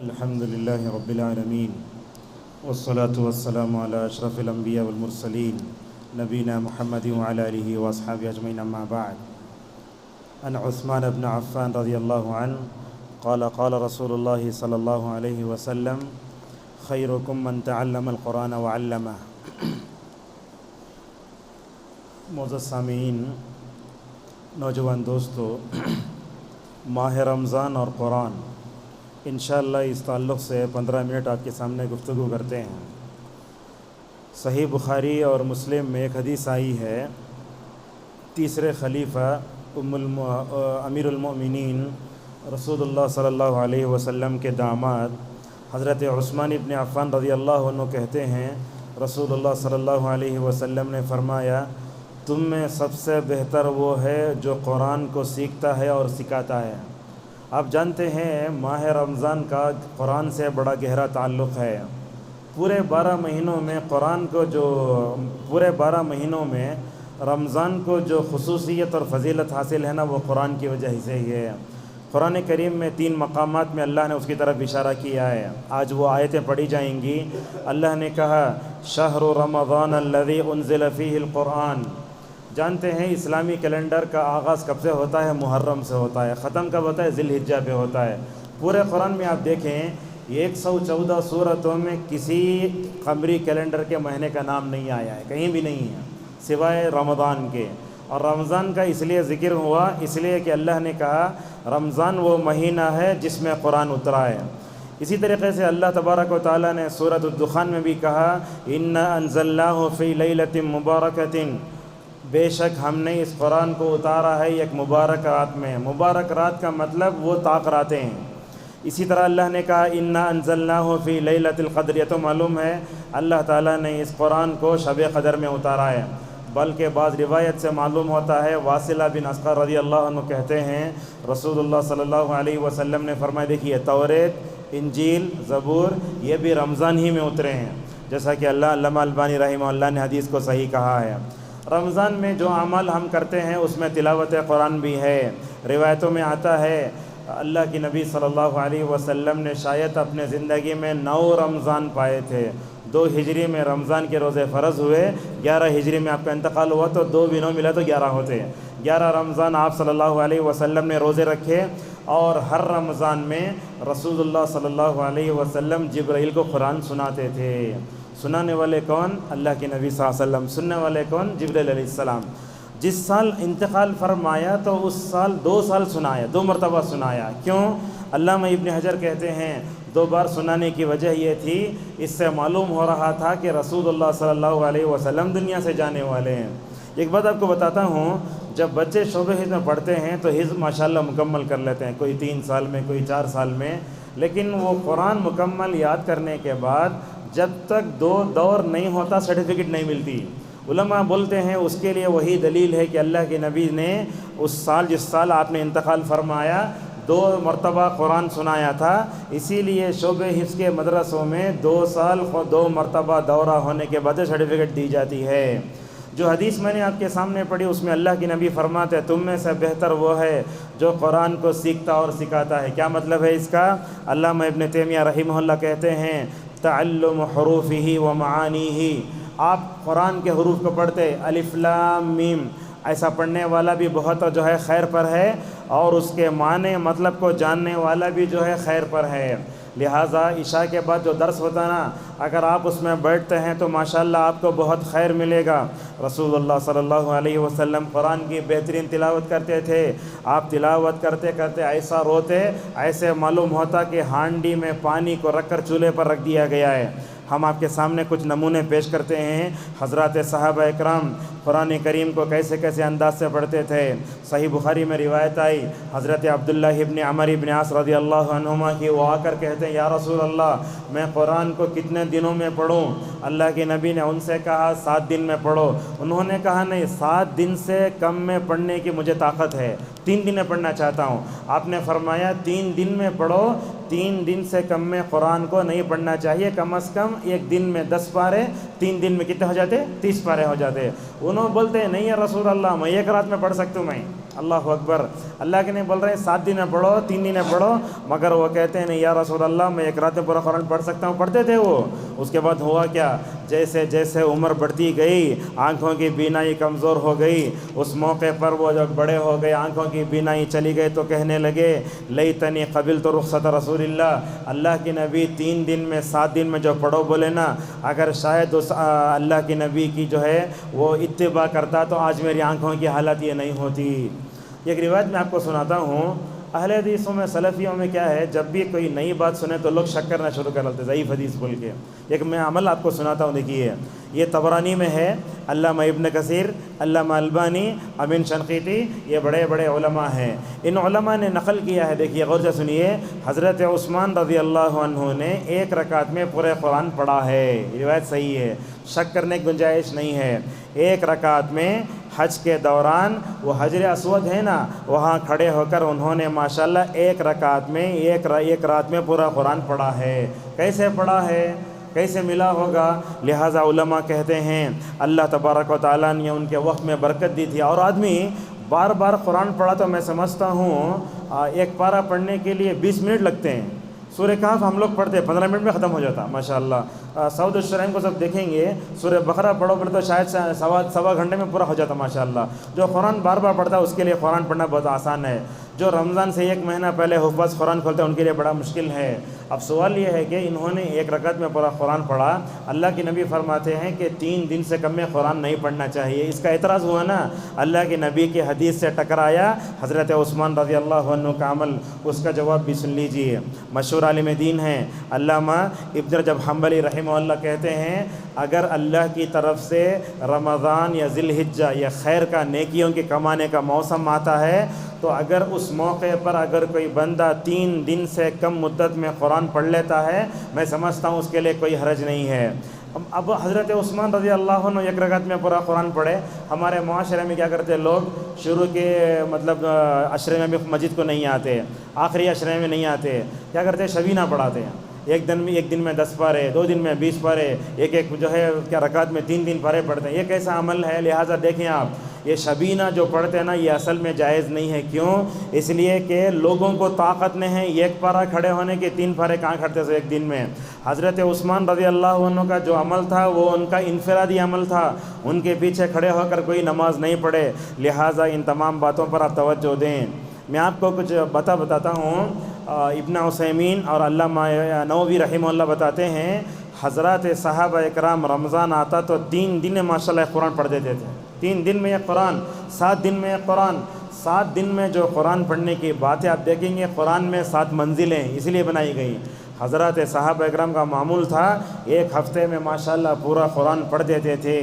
الحمد لله رب العالمين والصلاة والسلام على أشرف الأنبياء والمرسلين نبينا محمد وعلى آله وأصحابه أجمعين أما بعد. عن عثمان بن عفان رضي الله عنه قال قال رسول الله صلى الله عليه وسلم خيركم من تعلم القرآن وعلمه. معزز سامعین، نوجوان دوستو، ماہ رمضان اور قرآن انشاءاللہ اس تعلق سے 15 منٹ آپ کے سامنے گفتگو کرتے ہیں. صحیح بخاری اور مسلم میں ایک حدیث آئی ہے، تیسرے خلیفہ امیر المؤمنین رسول اللہ صلی اللہ علیہ وسلم کے داماد حضرت عثمان ابن عفان رضی اللہ عنہ کہتے ہیں، رسول اللہ صلی اللہ علیہ وسلم نے فرمایا، تم میں سب سے بہتر وہ ہے جو قرآن کو سیکھتا ہے اور سکھاتا ہے. آپ جانتے ہیں ماہ رمضان کا قرآن سے بڑا گہرا تعلق ہے. پورے 12 مہینوں میں رمضان کو جو خصوصیت اور فضیلت حاصل ہے نا، وہ قرآن کی وجہ سے ہی ہے. قرآن کریم میں 3 مقامات میں اللہ نے اس کی طرف اشارہ کیا ہے. آج وہ آیتیں پڑھی جائیں گی. اللہ نے کہا شہر رمضان الذی انزل فیہ القرآن. جانتے ہیں اسلامی کیلنڈر کا آغاز کب سے ہوتا ہے؟ محرم سے ہوتا ہے. ختم کب ہوتا ہے؟ ذی الحجہ پہ ہوتا ہے. پورے قرآن میں آپ دیکھیں 114 سورتوں میں کسی قمری کیلنڈر کے مہینے کا نام نہیں آیا ہے، کہیں بھی نہیں ہے سوائے رمضان کے. اور رمضان کا اس لیے ذکر ہوا اس لیے کہ اللہ نے کہا رمضان وہ مہینہ ہے جس میں قرآن اترا ہے. اسی طریقے سے اللہ تبارک و تعالیٰ نے سورۃ الدخان میں بھی کہا انا انزلناہ فی لیلۃ مبارکۃ، بے شک ہم نے اس قرآن کو اتارا ہے ایک مبارک رات میں. مبارک رات کا مطلب وہ طاق راتیں ہیں. اسی طرح اللہ نے کہا انا انزلناہ فی لیلۃ القدر. یہ تو معلوم ہے اللہ تعالیٰ نے اس قرآن کو شب قدر میں اتارا ہے. بلکہ بعض روایت سے معلوم ہوتا ہے، واصلہ بن اسقر رضی اللہ عنہ کہتے ہیں رسول اللہ صلی اللہ علیہ وسلم نے فرمایا، دیکھیے توریت، انجیل، زبور یہ بھی رمضان ہی میں اترے ہیں. جیسا کہ علامہ البانی رحمہ اللہ نے حدیث کو صحیح کہا ہے. رمضان میں جو عمل ہم کرتے ہیں اس میں تلاوت قرآن بھی ہے. روایتوں میں آتا ہے اللہ کی نبی صلی اللہ علیہ وسلم نے شاید اپنے زندگی میں 9 رمضان پائے تھے. 2 ہجری میں رمضان کے روزے فرض ہوئے، 11 ہجری میں آپ کا انتقال ہوا تو 2 بھی 9 ملا تو 11 ہوتے. 11 رمضان آپ صلی اللہ علیہ وسلم نے روزے رکھے، اور ہر رمضان میں رسول اللہ صلی اللہ علیہ وسلم جبرائیل کو قرآن سناتے تھے. سنانے والے کون؟ اللہ کے نبی صلی اللہ علیہ وسلم. سننے والے کون؟ جبرائیل علیہ السلام. جس سال انتقال فرمایا تو اس سال 2 سال سنایا، 2 مرتبہ سنایا. کیوں؟ علامہ ابن حجر کہتے ہیں 2 بار سنانے کی وجہ یہ تھی، اس سے معلوم ہو رہا تھا کہ رسول اللہ صلی اللہ علیہ وسلم دنیا سے جانے والے ہیں. ایک بات آپ کو بتاتا ہوں، جب بچے شعبہ حفظ میں پڑھتے ہیں تو حفظ ماشاءاللہ مکمل کر لیتے ہیں، کوئی 3 سال میں، کوئی 4 سال میں. لیکن وہ قرآن مکمل یاد کرنے کے بعد جب تک 2 دور نہیں ہوتا سرٹیفکیٹ نہیں ملتی. علماء بولتے ہیں اس کے لیے وہی دلیل ہے کہ اللہ کے نبی نے اس سال جس سال آپ نے انتقال فرمایا 2 مرتبہ قرآن سنایا تھا. اسی لیے شعبہ حفظ کے مدرسوں میں 2 سال 2 مرتبہ دورہ ہونے کے بعد سرٹیفکیٹ دی جاتی ہے. جو حدیث میں نے آپ کے سامنے پڑھی اس میں اللہ کے نبی فرماتے ہیں تم میں سے بہتر وہ ہے جو قرآن کو سیکھتا اور سکھاتا ہے. کیا مطلب ہے اس کا؟ علامہ ابن تیمیہ رحمہ اللہ کہتے ہیں تعلم حروفہ و معانیہ. آپ قرآن کے حروف کو پڑھتے الف لام میم، ایسا پڑھنے والا بھی بہت جو ہے خیر پر ہے، اور اس کے معنی مطلب کو جاننے والا بھی جو ہے خیر پر ہے. لہٰذا عشاء کے بعد جو درس ہوتا نا، اگر آپ اس میں بیٹھتے ہیں تو ماشاءاللہ آپ کو بہت خیر ملے گا. رسول اللہ صلی اللہ علیہ وسلم قرآن کی بہترین تلاوت کرتے تھے. آپ تلاوت کرتے کرتے ایسا روتے، ایسے معلوم ہوتا کہ ہانڈی میں پانی کو رکھ کر چولہے پر رکھ دیا گیا ہے. ہم آپ کے سامنے کچھ نمونے پیش کرتے ہیں حضرات صحابہ اکرام قرآن کریم کو کیسے کیسے انداز سے پڑھتے تھے. صحیح بخاری میں روایت آئی حضرت عبداللہ ابن عمر ابن عاص رضی اللہ عنہما کی، وہ آ کر کہتے ہیں یا رسول اللہ میں قرآن کو کتنے دنوں میں پڑھوں؟ اللہ کے نبی نے ان سے کہا 7 دن میں پڑھو. انہوں نے کہا نہیں، 7 دن سے کم میں پڑھنے کی مجھے طاقت ہے، 3 دن میں پڑھنا چاہتا ہوں. آپ نے فرمایا 3 دن میں پڑھو، 3 دن سے کم میں قرآن کو نہیں پڑھنا چاہیے، کم از کم ایک دن میں 10 پارے، 3 دن میں کتنے ہو جاتے؟ 30 پارے ہو جاتے۔ انہوں بولتے ہیں نہیں یا رسول اللہ میں ایک رات میں پڑھ سکتا ہوں میں۔ اللہ اکبر، اللہ کے نہیں بول رہے ہیں 7 دن میں پڑھو، 3 دن میں پڑھو، مگر وہ کہتے ہیں نہیں یا رسول اللہ میں ایک رات میں پورا قرآن پڑھ سکتا ہوں۔ پڑھتے تھے وہ۔ اس کے بعد ہوا کیا، جیسے جیسے عمر بڑھتی گئی آنکھوں کی بینائی کمزور ہو گئی، اس موقع پر وہ جب بڑے ہو گئے آنکھوں کی بینائی چلی گئی تو کہنے لگے لیتنی قبلت رخصت رسول اللہ، اللہ کے نبی 3 دن میں 7 دن میں جو پڑھو بولے نا، اگر شاید اس اللہ کے نبی کی جو ہے وہ اتباع کرتا تو آج میری آنکھوں کی حالت یہ نہیں ہوتی۔ ایک روایت میں آپ کو سناتا ہوں، اہل حدیثوں میں سلفیوں میں کیا ہے، جب بھی کوئی نئی بات سنے تو لوگ شک کرنا شروع کر لیتے ضعیف حدیث بول کے۔ ایک میں عمل آپ کو سناتا ہوں، دیکھیے یہ طبرانی میں ہے، علامہ ابن کثیر، علامہ البانی، امین شنقیطی، یہ بڑے بڑے علماء ہیں، ان علماء نے نقل کیا ہے۔ دیکھیے غور سے سنیے، حضرت عثمان رضی اللہ عنہ نے 1 رکعت میں پورے قرآن پڑھا ہے، روایت صحیح ہے، شک کرنے کی گنجائش نہیں ہے۔ 1 رکعت میں حج کے دوران وہ حجر اسود ہے نا، وہاں کھڑے ہو کر انہوں نے ماشاءاللہ 1 رکعت میں ایک رات میں پورا قرآن پڑھا ہے۔ کیسے پڑھا ہے، کیسے ملا ہوگا؟ لہٰذا علماء کہتے ہیں اللہ تبارک و تعالیٰ نے ان کے وقت میں برکت دی تھی، اور آدمی بار بار قرآن پڑھا تو میں سمجھتا ہوں ایک پارہ پڑھنے کے لیے 20 منٹ لگتے ہیں۔ سورہ کہف ہم لوگ پڑھتے ہیں 15 منٹ میں ختم ہو جاتا ماشاءاللہ۔ سعود الشرائم کو سب دیکھیں گے، سورہ بقرہ پڑھو پڑھو تو شاید سوا گھنٹے میں پورا ہو جاتا ماشاءاللہ۔ جو قرآن بار بار پڑھتا ہے اس کے لیے قرآن پڑھنا بہت آسان ہے۔ جو رمضان سے 1 مہینہ پہلے حفظ قرآن کھولتے ہیں ان کے لیے بڑا مشکل ہے۔ اب سوال یہ ہے کہ انہوں نے 1 رکعت میں پورا قرآن پڑھا، اللہ کے نبی فرماتے ہیں کہ 3 دن سے کم میں قرآن نہیں پڑھنا چاہیے۔ اس کا اعتراض ہوا نا، اللہ کے نبی کی حدیث سے ٹکرایا حضرت عثمان رضی اللہ عنہ کا عمل، اس کا جواب بھی سن لیجئے۔ مشہور عالم دین ہیں علامہ ابن رجب حنبلی رحمہ اللہ، کہتے ہیں اگر اللہ کی طرف سے رمضان یا ذی الحجہ یا خیر کا نیکیوں کے کمانے کا موسم آتا ہے تو اگر اس موقع پر اگر کوئی بندہ 3 دن سے کم مدت میں قرآن پڑھ لیتا ہے، میں سمجھتا ہوں اس کے لیے کوئی حرج نہیں ہے۔ اب حضرت عثمان رضی اللہ عنہ 1 رکعت میں پورا قرآن پڑھے۔ ہمارے معاشرے میں کیا کرتے لوگ، شروع کے مطلب عشرے میں بھی مسجد کو نہیں آتے، آخری عشرے میں نہیں آتے، کیا کرتے شبینہ پڑھاتے ہیں۔ ایک دن میں 10 پارے، 2 دن میں 20 پارے، ایک جو ہے کیا رکعت میں 3 دن پارے پڑھتے ہیں۔ یہ کیسا عمل ہے؟ لہٰذا دیکھیں آپ، یہ شبینہ جو پڑھتے ہیں نا، یہ اصل میں جائز نہیں ہے۔ کیوں؟ اس لیے کہ لوگوں کو طاقت نہیں ہے 1 پارہ کھڑے ہونے کے، 3 پارے کہاں کھڑتے تھے 1 دن میں۔ حضرت عثمان رضی اللہ عنہ کا جو عمل تھا وہ ان کا انفرادی عمل تھا، ان کے پیچھے کھڑے ہو کر کوئی نماز نہیں پڑھے۔ لہٰذا ان تمام باتوں پر آپ توجہ دیں۔ میں آپ کو کچھ بتاتا ہوں۔ ابن عثیمین اور علامہ نووی رحمہ اللہ بتاتے ہیں حضرات صحابہ اکرام رمضان آتا تو 3 دن میں ماشاءاللہ قرآن پڑھ دیتے تھے۔ 3 دن میں ایک قرآن، 7 دن میں ایک قرآن۔ 7 دن میں جو قرآن پڑھنے کی باتیں آپ دیکھیں گے، قرآن میں 7 منزلیں اس لیے بنائی گئی۔ حضرات صحابہ اکرام کا معمول تھا 1 ہفتے میں ماشاءاللہ پورا قرآن پڑھ دیتے تھے۔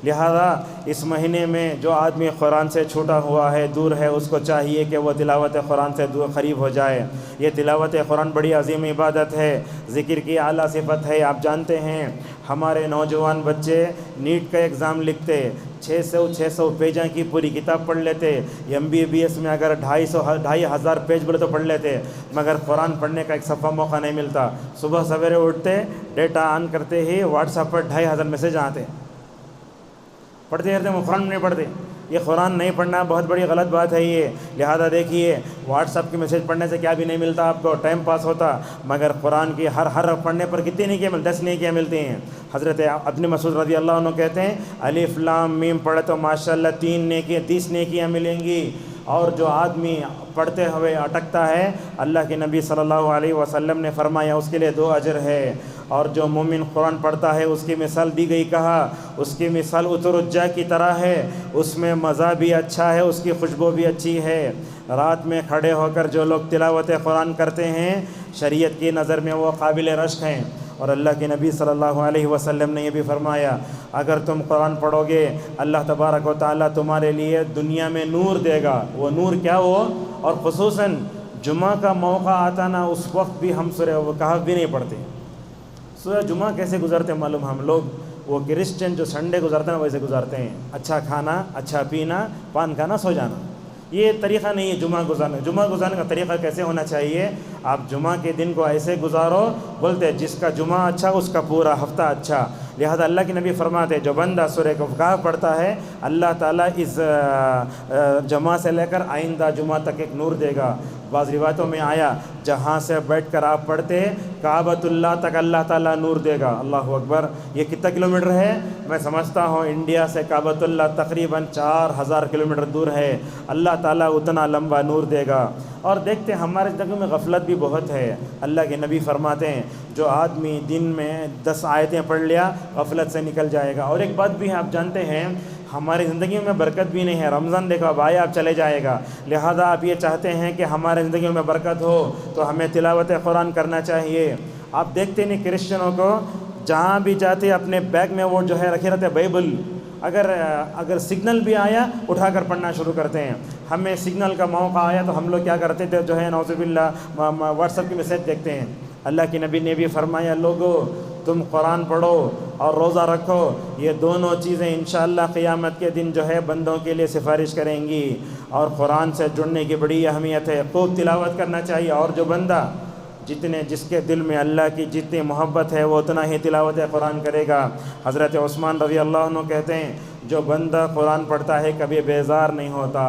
لہذا اس مہینے میں جو آدمی قرآن سے چھوٹا ہوا ہے، دور ہے، اس کو چاہیے کہ وہ تلاوت قرآن سے قریب ہو جائے۔ یہ تلاوت قرآن بڑی عظیم عبادت ہے، ذکر کی اعلیٰ صفت ہے۔ آپ جانتے ہیں ہمارے نوجوان بچے نیٹ کا ایگزام لکھتے 600 پیجوں کی پوری کتاب پڑھ لیتے۔ MBBS میں اگر 2,500 پیج بولے تو پڑھ لیتے، مگر قرآن پڑھنے کا ایک صفحہ موقع نہیں ملتا۔ صبح سویرے اٹھتے، ڈیٹا آن کرتے ہی واٹس ایپ پر 2,500 میسیج آتے، پڑھتے رہتے، وہ قرآن نہیں پڑھتے۔ یہ قرآن نہیں پڑھنا بہت بڑی غلط بات ہے یہ۔ لہذا دیکھیے واٹس ایپ کی میسیج پڑھنے سے کیا بھی نہیں ملتا آپ کو، ٹائم پاس ہوتا، مگر قرآن کی ہر پڑھنے پر کتنی نیکیاں ملتی؟ 10 نیکیاں ملتی ہیں۔ حضرت ابن مسعود رضی اللہ عنہ کہتے ہیں الف لام میم پڑھے تو ماشاءاللہ 3 نیکیاں 30 نیکیاں ملیں گی، اور جو آدمی پڑھتے ہوئے اٹکتا ہے، اللہ کے نبی صلی اللہ علیہ وسلم نے فرمایا اس کے لیے 2 اجر ہے۔ اور جو مومن قرآن پڑھتا ہے اس کی مثال دی گئی، کہا اس کی مثال عطر کی طرح ہے، اس میں مزہ بھی اچھا ہے، اس کی خوشبو بھی اچھی ہے۔ رات میں کھڑے ہو کر جو لوگ تلاوت قرآن کرتے ہیں شریعت کی نظر میں وہ قابل رشک ہیں، اور اللہ کے نبی صلی اللہ علیہ وسلم نے یہ بھی فرمایا اگر تم قرآن پڑھو گے اللہ تبارک و تعالیٰ تمہارے لیے دنیا میں نور دے گا۔ وہ نور کیا ہو؟ اور خصوصاً جمعہ کا موقع آتا نا، اس وقت بھی ہم سورہ کہف بھی نہیں پڑھتے۔ سورہ جمعہ کیسے گزارتے معلوم؟ ہم لوگ وہ کرسچن جو سنڈے گزارتے ہیں ویسے گزارتے ہیں، اچھا کھانا، اچھا پینا، پان کھانا، سو جانا۔ یہ طریقہ نہیں ہے جمعہ گزارنے. جمعہ گزارنے کا طریقہ کیسے ہونا چاہیے؟ آپ جمعہ کے دن کو ایسے گزارو، بولتے جس کا جمعہ اچھا اس کا پورا ہفتہ اچھا. لہذا اللہ کے نبی فرماتے جو بندہ سورہ کہف پڑھتا ہے اللہ تعالیٰ اس جمعہ سے لے کر آئندہ جمعہ تک ایک نور دے گا. بعض روایتوں میں آیا جہاں سے بیٹھ کر آپ پڑھتے کعبۃ اللہ تک اللہ تعالیٰ نور دے گا. اللہ اکبر. یہ کتنا کلومیٹر ہے؟ میں سمجھتا ہوں انڈیا سے کعبۃ اللہ تقریباً 4000 کلومیٹر دور ہے. اللہ تعالیٰ اتنا لمبا نور دے گا. اور دیکھتے ہیں ہمارے زندگی میں غفلت بھی بہت ہے. اللہ کے نبی فرماتے ہیں جو آدمی دن میں 10 آیتیں پڑھ لیا غفلت سے نکل جائے گا. اور ایک بات بھی ہے، آپ جانتے ہیں ہماری زندگی میں برکت بھی نہیں ہے. رمضان دیکھو اب آیا اب چلے جائے گا. لہذا آپ یہ چاہتے ہیں کہ ہمارے زندگی میں برکت ہو تو ہمیں تلاوت قرآن کرنا چاہیے. آپ دیکھتے نہیں کرسچنوں کو جہاں بھی جاتے اپنے بیگ میں وہ جو ہے رکھے رہتے بائبل. اگر سگنل بھی آیا اٹھا کر پڑھنا شروع کرتے ہیں. ہمیں سگنل کا موقع آیا تو ہم لوگ کیا کرتے تھے جو ہے نعوذ باللہ واٹس ایپ کی میسیج دیکھتے ہیں. اللہ کے نبی نے بھی فرمایا لوگو تم قرآن پڑھو اور روزہ رکھو، یہ دونوں چیزیں انشاءاللہ قیامت کے دن جو ہے بندوں کے لیے سفارش کریں گی. اور قرآن سے جڑنے کی بڑی اہمیت ہے، خوب تلاوت کرنا چاہیے. اور جو بندہ جس کے دل میں اللہ کی جتنی محبت ہے وہ اتنا ہی تلاوت قرآن کرے گا. حضرت عثمان رضی اللہ عنہ کہتے ہیں جو بندہ قرآن پڑھتا ہے کبھی بیزار نہیں ہوتا.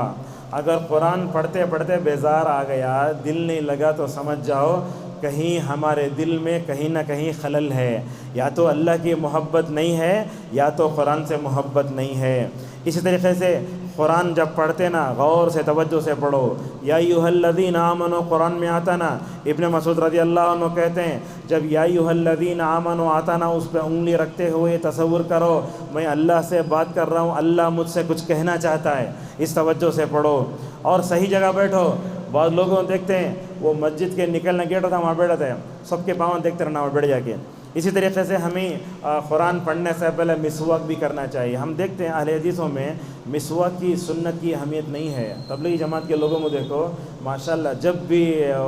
اگر قرآن پڑھتے پڑھتے بیزار آ گیا، دل نہیں لگا، تو سمجھ جاؤ کہیں ہمارے دل میں کہیں نہ کہیں خلل ہے. یا تو اللہ کی محبت نہیں ہے یا تو قرآن سے محبت نہیں ہے. اسی طریقے سے قرآن جب پڑھتے نا غور سے توجہ سے پڑھو. یا ایھا الذین آمنوا قرآن میں آتا نا، ابن مسعود رضی اللہ عنہ کہتے ہیں جب یا ایھا الذین آمنوا آتا نا اس پہ انگلی رکھتے ہوئے تصور کرو میں اللہ سے بات کر رہا ہوں، اللہ مجھ سے کچھ کہنا چاہتا ہے. اس توجہ سے پڑھو اور صحیح جگہ بیٹھو. بعض لوگوں دیکھتے ہیں وہ مسجد کے نکلنے گیٹ ہوتا ہے وہاں بیٹھتے ہیں، سب کے پاؤں دیکھتے رہنا وہاں بیٹھ جا کے. اسی طریقے سے ہمیں قرآن پڑھنے سے پہلے مسواک بھی کرنا چاہیے. ہم دیکھتے ہیں اہل حدیثوں میں مسواک کی سنت کی اہمیت نہیں ہے. تبلیغی جماعت کے لوگوں کو دیکھو ماشاءاللہ جب بھی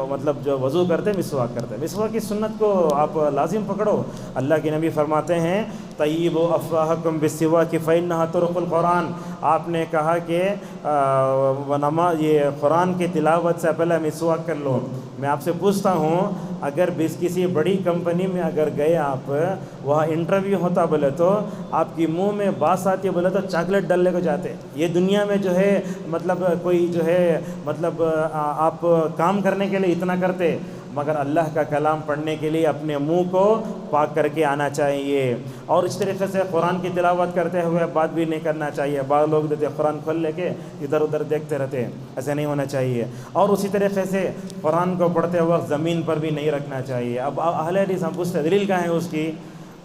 مطلب جو وضو کرتے مسواک کرتے. مسواک کی سنت کو آپ لازم پکڑو. اللہ کے نبی فرماتے ہیں طیبوا افواہکم بالسواک فإنہا طرق القرآن. آپ نے کہا کہ نماز یہ قرآن کی تلاوت سے پہلے مسواک کر لو. میں آپ سے پوچھتا ہوں اگر کسی بڑی کمپنی میں اگر گئے آپ، وہاں انٹرویو ہوتا بولے تو آپ کی منہ میں بات آتی ہے بولے تو چاکلیٹ ڈالنے کو جاتے. یہ دنیا میں جو ہے مطلب کوئی جو ہے مطلب آپ کام کرنے کے لیے اتنا کرتے، مگر اللہ کا کلام پڑھنے کے لیے اپنے منہ کو پاک کر کے آنا چاہیے. اور اس طریقے سے قرآن کی تلاوت کرتے ہوئے بات بھی نہیں کرنا چاہیے. بعض لوگ دیتے قرآن کھول لے کے ادھر ادھر دیکھتے رہتے، ایسے نہیں ہونا چاہیے. اور اسی طریقے سے قرآن کو پڑھتے وقت زمین پر بھی نہیں رکھنا چاہیے. اب اہل حدیث ہم پوچھتے دلیل کہاں ہے اس کی؟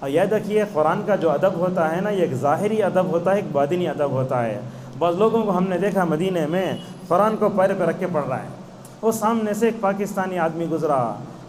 یاد رکھیے قرآن کا جو ادب ہوتا ہے نا یہ ایک ظاہری ادب ہوتا ہے، ایک باطنی ادب ہوتا ہے. بعض لوگوں کو ہم نے دیکھا مدینے میں قرآن کو پیر پہ رکھ کے پڑھ رہا ہے. وہ سامنے سے ایک پاکستانی آدمی گزرا،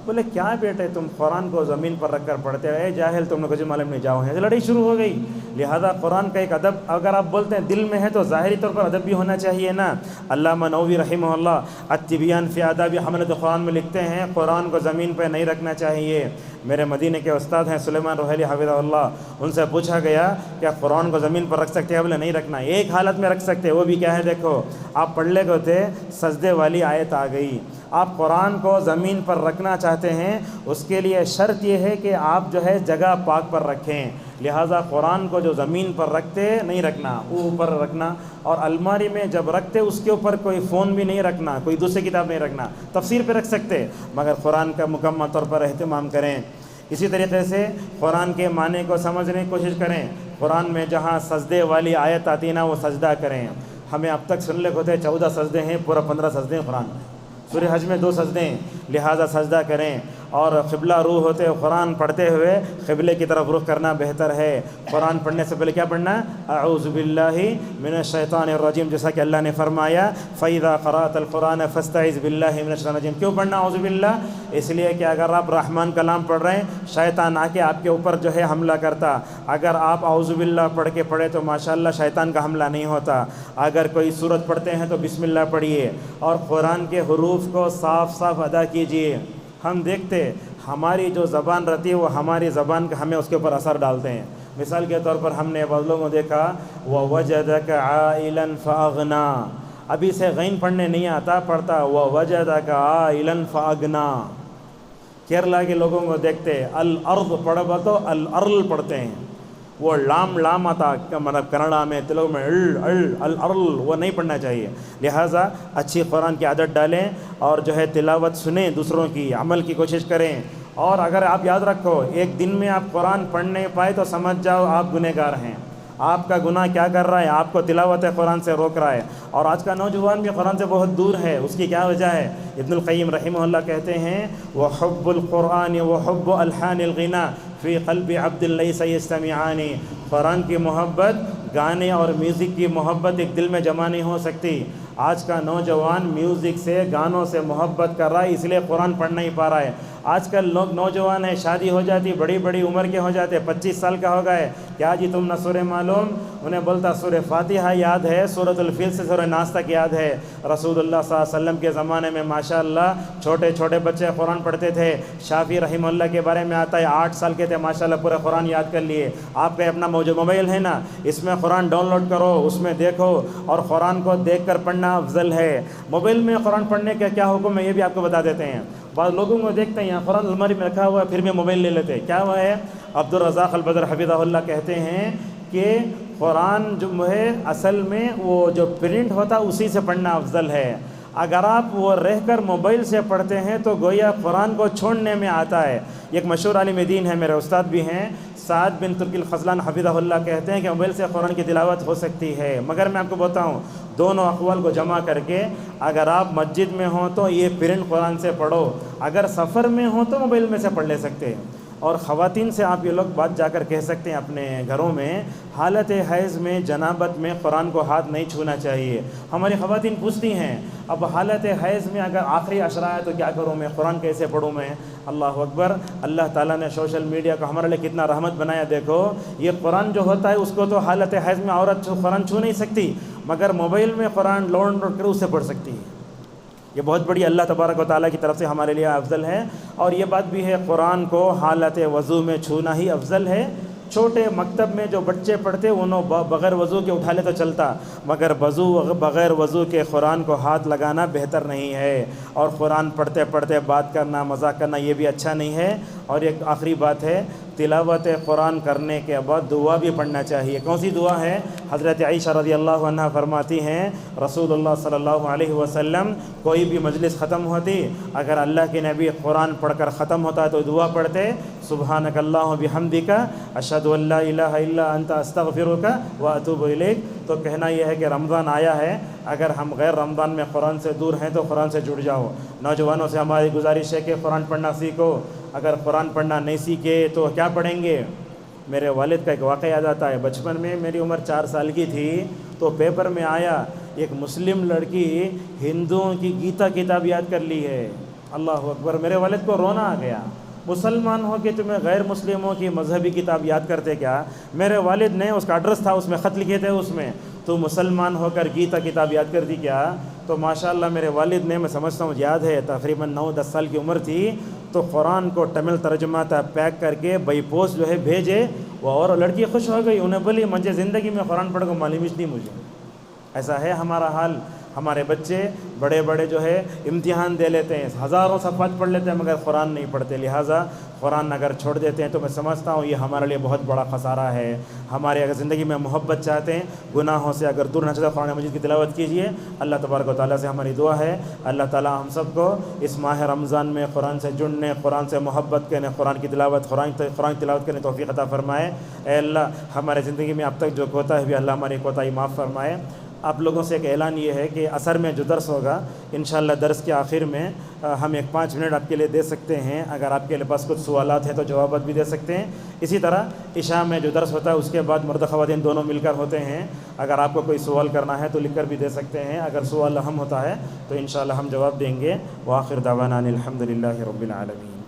بولے کیا بیٹے تم قرآن کو زمین پر رکھ کر پڑھتے ہو، اے جاہل تم نے کچھ معلوم نہیں، جاؤ. ہے لڑائی شروع ہو گئی. لہذا قرآن کا ایک ادب اگر آپ بولتے ہیں دل میں ہے تو ظاہری طور پر ادب بھی ہونا چاہیے نا. علامہ نووی رحمہ اللہ التبیان فی آداب حملۃ قرآن میں لکھتے ہیں قرآن کو زمین پہ نہیں رکھنا چاہیے. میرے مدینے کے استاد ہیں سلیمان روحیلی حفظہ اللہ، ان سے پوچھا گیا کیا قرآن کو زمین پر رکھ سکتے ہیں؟ بولے نہیں رکھنا. ایک حالت میں رکھ سکتے، وہ بھی کیا ہے دیکھو آپ پڑھ لے گئے تھے سجدے والی آیت آ گئی. آپ قرآن کو زمین پر رکھنا چاہتے ہیں اس کے لیے شرط یہ ہے کہ آپ جو ہے جگہ پاک پر رکھیں. لہٰذا قرآن کو جو زمین پر رکھتے نہیں رکھنا، اوپر رکھنا. اور الماری میں جب رکھتے اس کے اوپر کوئی فون بھی نہیں رکھنا، کوئی دوسری کتاب نہیں رکھنا. تفسیر پہ رکھ سکتے مگر قرآن کا مکمل طور پر اہتمام کریں. اسی طریقے سے قرآن کے معنی کو سمجھنے کی کوشش کریں. قرآن میں جہاں سجدے والی آیت آتی نا وہ سجدہ کریں. ہمیں اب تک سن لے ہوتے 14 سجدے ہیں، پورا 15 سجدے ہیں قرآن میں. سورہ حج میں 2 سجدے ہیں، لہٰذا سجدہ کریں. اور قبلہ روح ہوتے قرآن پڑھتے ہوئے قبلے کی طرف رخ کرنا بہتر ہے. قرآن پڑھنے سے پہلے کیا پڑھنا ہے؟ اعوذ باللہ من الشیطان الرجیم، جیسا کہ اللہ نے فرمایا فَإِذَا قَرَأْتَ الْقُرْآنَ فَاسْتَعِذْ بِاللَّهِ مِنَ الشَّيْطَانِ الرَّجِيمِ. کیوں پڑھنا اعوذ باللہ؟ اس لیے کہ اگر آپ رحمان کلام پڑھ رہے ہیں شیطان آ کے آپ کے اوپر جو ہے حملہ کرتا. اگر آپ اعوذ باللہ پڑھ کے پڑھے تو ماشاءاللہ شیطان کا حملہ نہیں ہوتا. اگر کوئی سورت پڑھتے ہیں تو بسم اللہ پڑھیے اور قرآن کے حروف کو صاف صاف ادا کیجیے. ہم دیکھتے ہماری جو زبان رہتی ہے وہ ہماری زبان کا ہمیں اس کے اوپر اثر ڈالتے ہیں. مثال کے طور پر ہم نے بعض لوگوں کو دیکھا وَوَجَدَكَ عَائِلًا فَأَغْنَى. ابھی سے غین پڑھنے نہیں آتا، پڑھتا وَوَجَدَكَ عَائِلًا فَأَغْنَىٰ۔ کیرلا کے لوگوں کو دیکھتے الارض پڑھ تو الارل پڑھتے ہیں، وہ لام آتا مطلب کنڑا میں تلگو میں الارل، وہ نہیں پڑھنا چاہیے۔ لہٰذا اچھی قرآن کی عادت ڈالیں اور جو ہے تلاوت سنیں، دوسروں کی عمل کی کوشش کریں۔ اور اگر آپ یاد رکھو ایک دن میں آپ قرآن پڑھ نہیں پائے تو سمجھ جاؤ آپ گنہگار ہیں۔ آپ کا گناہ کیا کر رہا ہے؟ آپ کو تلاوت قرآن سے روک رہا ہے۔ اور آج کا نوجوان بھی قرآن سے بہت دور ہے، اس کی کیا وجہ ہے؟ ابن القیم رحمہ اللہ کہتے ہیں وَحُبُّ الْقُرْآنِ وَحُبُّ أَلْحَانِ الْغِنَىٰ فِي قَلْبِ عَبْدٍ لَيْسَ يَسْتَمِعَانِ۔ قرآن کی محبت، گانے اور میوزک کی محبت ایک دل میں جمع نہیں ہو سکتی۔ آج کا نوجوان میوزک سے، گانوں سے محبت کر رہا ہے، اس لیے قرآن پڑھ نہیں پا رہا ہے۔ آج کل لوگ نوجوان ہیں، شادی ہو جاتی، بڑی بڑی عمر کے ہو جاتے، 25 سال کا ہو گئے، کیا جی تم نہ سورہ معلوم؟ انہیں بولتا سورہ فاتحہ یاد ہے، سورۃ الفیل سے سورہ ناس تک یاد ہے۔ رسول اللہ صلی اللہ علیہ وسلم کے زمانے میں ماشاءاللہ چھوٹے چھوٹے بچے قرآن پڑھتے تھے۔ شافعی رحمہ اللہ کے بارے میں آتا ہے 8 سال کے تھے ماشاءاللہ پورے قرآن یاد کر لیے۔ آپ کا اپنا موبائل ہے نا، اس میں قرآن ڈاؤن لوڈ کرو، اس میں دیکھو، اور قرآن کو دیکھ کر پڑھنا افضل ہے۔ موبائل میں قرآن پڑھنے کا کیا حکم ہے یہ بھی آپ کو بتا دیتے ہیں۔ بعض لوگوں کو دیکھتے ہیں یہاں قرآن الماری میں رکھا ہوا ہے، پھر بھی موبائل لے لیتے ہیں، کیا ہوا ہے؟ عبدالرزاق البدر حفظہ اللہ کہتے ہیں کہ قرآن جو ہے اصل میں وہ جو پرنٹ ہوتا اسی سے پڑھنا افضل ہے۔ اگر آپ وہ رہ کر موبائل سے پڑھتے ہیں تو گویا قرآن کو چھوڑنے میں آتا ہے۔ ایک مشہور عالم دین ہے، میرے استاد بھی ہیں، سعد بن ترکی الخزلان حفظہ اللہ کہتے ہیں کہ موبائل سے قرآن کی تلاوت ہو سکتی ہے، مگر میں آپ کو بتاؤں دونوں اقوال کو جمع کر کے اگر آپ مسجد میں ہوں تو یہ پرنٹ قرآن سے پڑھو، اگر سفر میں ہوں تو موبائل میں سے پڑھ لے سکتے ہیں۔ اور خواتین سے آپ یہ لوگ بات جا کر کہہ سکتے ہیں اپنے گھروں میں، حالت حیض میں جنابت میں قرآن کو ہاتھ نہیں چھونا چاہیے۔ ہماری خواتین پوچھتی ہیں اب حالت حیض میں اگر آخری عشرہ ہے تو کیا کروں میں، قرآن کیسے پڑھوں میں؟ اللہ اکبر، اللہ تعالیٰ نے سوشل میڈیا کو ہمارے لیے کتنا رحمت بنایا۔ دیکھو یہ قرآن جو ہوتا ہے اس کو تو حالت حیض میں عورت قرآن چھو نہیں سکتی، مگر موبائل میں قرآن ڈاؤن لوڈ کر اس سے پڑھ سکتی ہے۔ یہ بہت بڑی اللہ تبارک و تعالیٰ کی طرف سے ہمارے لیے افضل ہے۔ اور یہ بات بھی ہے قرآن کو حالت وضو میں چھونا ہی افضل ہے۔ چھوٹے مکتب میں جو بچے پڑھتے انہوں بغیر وضو کے اٹھا لے تو چلتا، مگر بغیر وضو کے قرآن کو ہاتھ لگانا بہتر نہیں ہے۔ اور قرآن پڑھتے پڑھتے بات کرنا، مذاق کرنا یہ بھی اچھا نہیں ہے۔ اور ایک آخری بات ہے، تلاوت قرآن کرنے کے بعد دعا بھی پڑھنا چاہیے۔ کون سی دعا ہے؟ حضرت عائشہ رضی اللہ عنہ فرماتی ہیں رسول اللہ صلی اللہ علیہ وسلم کوئی بھی مجلس ختم ہوتی، اگر اللہ کے نبی قرآن پڑھ کر ختم ہوتا تو دعا پڑھتے سبحانک اللہم بحمدک اشہد ان لا الہ الا انت استغفرک واتوب الیک۔ تو کہنا یہ ہے کہ رمضان آیا ہے، اگر ہم غیر رمضان میں قرآن سے دور ہیں تو قرآن سے جڑ جاؤ۔ نوجوانوں سے ہماری گزارش ہے کہ قرآن پڑھنا سیکھو، اگر قرآن پڑھنا نہیں سیکھے تو کیا پڑھیں گے؟ میرے والد کا ایک واقعہ یاد آتا ہے، بچپن میں میری عمر 4 سال کی تھی تو پیپر میں آیا ایک مسلم لڑکی ہندوؤں کی گیتا کتاب یاد کر لی ہے۔ اللہ اکبر، میرے والد کو رونا آ گیا، مسلمان ہو کہ تمہیں غیر مسلموں کی مذہبی کتاب یاد کرتے کیا؟ میرے والد نے اس کا ایڈریس تھا، اس میں خط لکھے تھے، اس میں تو مسلمان ہو کر گیتا کتاب یاد کر دی کیا؟ تو ماشاءاللہ میرے والد نے، میں سمجھتا ہوں یاد ہے تقریباً 9-10 سال کی عمر تھی، تو قرآن کو تمل ترجمہ تھا پیک کر کے بائی پوسٹ جو ہے بھیجے، وہ اور لڑکی خوش ہو گئی، انہیں بولی مجھے زندگی میں قرآن پڑھ کو معلوم ہی نہیں مجھے۔ ایسا ہے ہمارا حال، ہمارے بچے بڑے بڑے جو ہے امتحان دے لیتے ہیں، ہزاروں صفحات پڑھ لیتے ہیں مگر قرآن نہیں پڑھتے۔ لہٰذا قرآن اگر چھوڑ دیتے ہیں تو میں سمجھتا ہوں یہ ہمارے لیے بہت بڑا خسارہ ہے۔ ہمارے اگر زندگی میں محبت چاہتے ہیں، گناہوں سے اگر دور نہ چاہتے، قرآن مجید کی تلاوت کیجیے۔ اللہ تبارک و تعالیٰ سے ہماری دعا ہے اللہ تعالیٰ ہم سب کو اس ماہ رمضان میں قرآن سے جڑنے، قرآن سے محبت کرنے، قرآن کی تلاوت کرنے توفیق عطا فرمائے۔ اے اللہ ہمارے زندگی میں اب تک جو کوتاہی ہوئی اللہ ہماری کوتاہی معاف فرمائے۔ آپ لوگوں سے ایک اعلان یہ ہے کہ عصر میں جو درس ہوگا انشاءاللہ درس کے آخر میں ہم 5 منٹ آپ کے لیے دے سکتے ہیں، اگر آپ کے پاس کچھ سوالات ہیں تو جوابات بھی دے سکتے ہیں۔ اسی طرح عشاء میں جو درس ہوتا ہے اس کے بعد مرد خواتین دونوں مل کر ہوتے ہیں، اگر آپ کو کوئی سوال کرنا ہے تو لکھ کر بھی دے سکتے ہیں، اگر سوال اہم ہوتا ہے تو انشاءاللہ ہم جواب دیں گے۔ وآخر دعوانا الحمدللہ رب العالمین۔